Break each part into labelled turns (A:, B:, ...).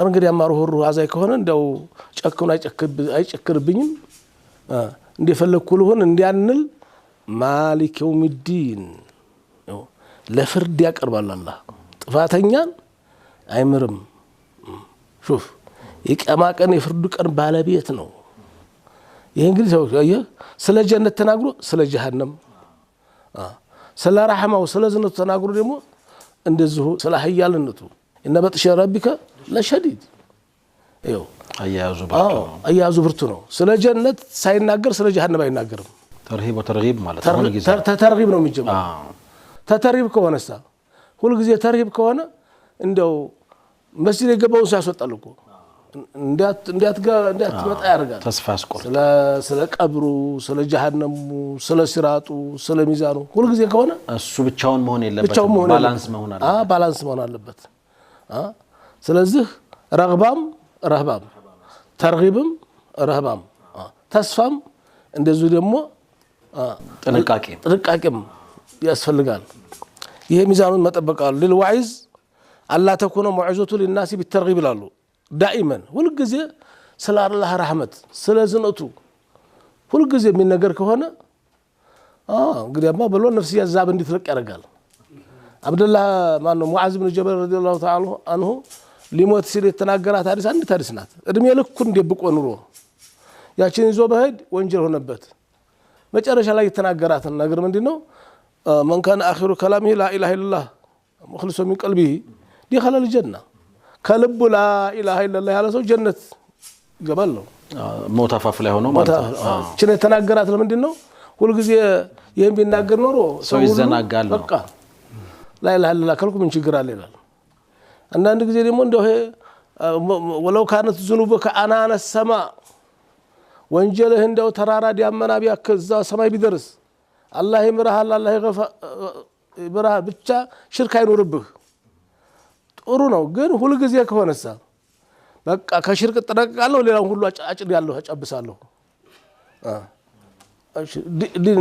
A: እንግዲህ አማሩ ሁሩ አዛይ ከሆነ እንደው ጨክኑ አይጨክርብኝም እንደፈለኩ ልሆን እንዲያንል ማሊክ የውሚዲን ለፍርድ ያቀርባል አላህ ጥፋተኛን አይምርም شوف የቂያማ ቀን የፍርዱ ቀን ባለቤት ነው ይሄ እንግዲህ ሰው ስለ ጀነት ተናግሮ ስለ ጀሃነም ስለ ረህማው ስለ ዝነቱ ተናግሮ ደግሞ እንደዚሁ ስለ ሀያልነቱ እና በጥሽ ረቢከ ለሸዲድ ይው አያዙ ብርቱ ነው ስለ ጀነት ሳይናገር ስለ ጀሃነም አይናገርም
B: ተርሂብ ወተርሂብ ማለት ነው ጊዜ
A: ተርሂብ ነው የሚጀምረው ተተርሂብ ከሆነሳ ሁሉ ጊዜ ተርሂብ ከሆነ እንደው መስጂድ የገባው ሲያስወጣል እኮ እንዴት መጣ ያርጋል
B: ተስፋ ያስቆርጥ
A: ስለ ቀብሩ ስለ ጀሃነሙ ስለ ሲራጡ ስለ ሚዛኑ ሁሉ ጊዜ ከሆነ
B: እሱ ብቻውን መሆን የለበትም ባላንስ መሆን አለበት
A: ባላንስ መሆን አለበት ስለዚህ ረግባም ረህባም ተርሂብም ረህባም ተስፋም እንደዚሁ ደግሞ ጥንቃቄም ያስፈልጋል ይሄ ሚዛኑን መጠበቃሉ ለልዋይዝ አላ ተኮነ ሙዕዘቱ ለናሲ بالترغيب ይላሉ دائما ሁሉ ጊዜ ስለ አላህ ረህመት ስለ ዝነቱ ሁሉ ጊዜ የሚነገር ከሆነ እንግዲያማ ብሎ ነፍስ ያዛብ እንድትለቅ ያደርጋል አብዱላህ ማን ነው ሙዓዝ ኢብኑ ጀበል ረዲየላሁ ተዓላ አንሁ ሊሞት ሲል የተናገራት ሐዲስ አንዲት ሐዲስ ናት እድሜ ልኩን ደብቆ ኑሮ ያችን ይዞ በሄድ ወንጀል ሆነበት መጨረሻ ላይ የተናገራት ነገር ምንድነው من كان اخر كلامه لا اله الا الله مخلص من قلبه دخل الجنه كلب لا اله الا الله ያለ ሰው ጀነት ይገባል ነው
B: ሞታፋፍ ላይ ሆኖ ማለት ነው
A: እቺ የተናገራት ለምንድነው ሁሉ ጊዜ ይሄን ቢናገር ኖሮ
B: ሰው ይዘናጋል ነው
A: በቃ لا اله الا الله ከልኩ ምን ችግር አለ ይላል አንዳንድ ጊዜ ደግሞ እንደው ወለው ካነት ذنوبك انان السماء ወንጀልህ እንደው ተራራ ዲያመና ቢያከዛ ሰማይ ቢደርስ አላህ ይምርሃል አላህ ይብራህ ብቻ ሽርክ አይኖርብህ ጥሩ ነው ግን ሁሉ ጊዜ ከሆነሳ በቃ ከሽርክ ተጠነቀቃለሁ ሌላው ሁሉ አጭድ ያለው አጨብሳለሁ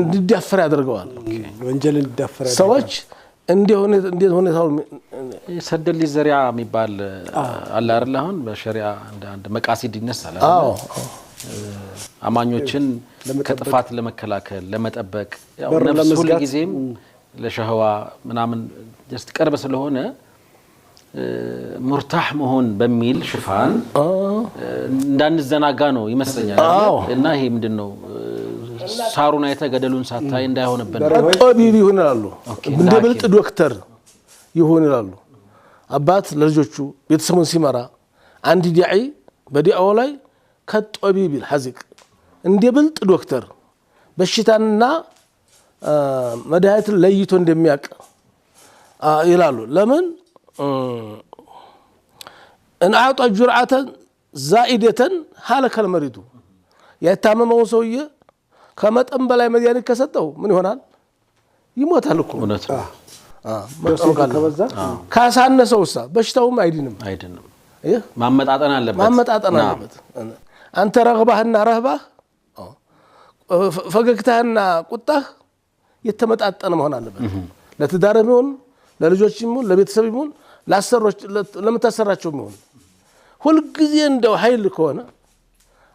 A: እንዲዳፈር ያደርገዋል
C: ወንጀልን እንዲዳፈር
A: ሰዎች እንዴት ሆነታው
B: ሰደል ሊዘሪያ የሚባል አለ አይደል አሁን በሸሪዓ አንድ መቃሲድ ይነሳል አማኞችን ከጥፋት ለመከላከል ለመጠበቅ ያው ነፍስ ሁሉ ጊዜም ለሸህዋ ምናምን just ቀርበ ስለሆነ ሙርታህ መሆን በሚል ሽፋን እንዳንዘናጋ ነው ይመስለኛል እና ይሄ ምንድነው ሳሩን አይተ ገደሉን ሳታይ እንዳይሆነብን
A: ጦቢብ ይሆናሉ እንደ ብልጥ ዶክተር ይሆናሉ አባት ለልጆቹ ቤተሰቡን ሲመራ አንድ ዲዒ በዲዓው ላይ ከጦቢብ الحزق እንደ ብልጥ ዶክተር በሽታና መድኃኒት ለይቶ እንደሚያቅ ይላሉ ለምን ان اعطى جرعه زائده هلك المريض يتاممው ሰውዬ ከመጠን በላይ መድኃኒት ከሰጠው ምን ይሆናል ይሞታል እኮ መጠን ከበዛ ካሳነሰውሳ በሽታውም አይድንም
B: ማመጣጠን አለበት አንተ ረግባህና ረህባህ ፈገግታህና ቁጣህ የተመጣጠነ መሆን አለበት ለትዳርም ይሁን ለልጆችም ይሁን ለቤተሰብም ይሁን ለአሰሮች ለምታሰራቸው ይሁን ሁሉ ጊዜ እንደው ኃይል ከሆነ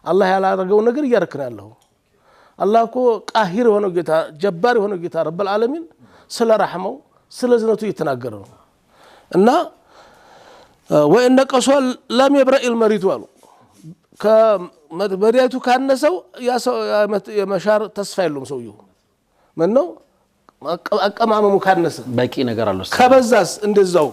B: አላህ ያላረገው ነገር ያርክናለሁ አላህ እኮ ቃሂር ሆኖ ጌታ ጀባር ሆኖ ጌታ ረብ العالمين ስለ ረህመው ስለ ዝነቱ እየተናገረ ነው እና ወእነ ቀሷል ለም يبرئ المريض አሉ ከመድኃኒቱ ካነሰው የመሻር ተስፋ የለውም ሰውየው ምን ነው አቀማመሙ ካነሰ በቂ ነገር አለው
A: ከበዛስ እንደዛው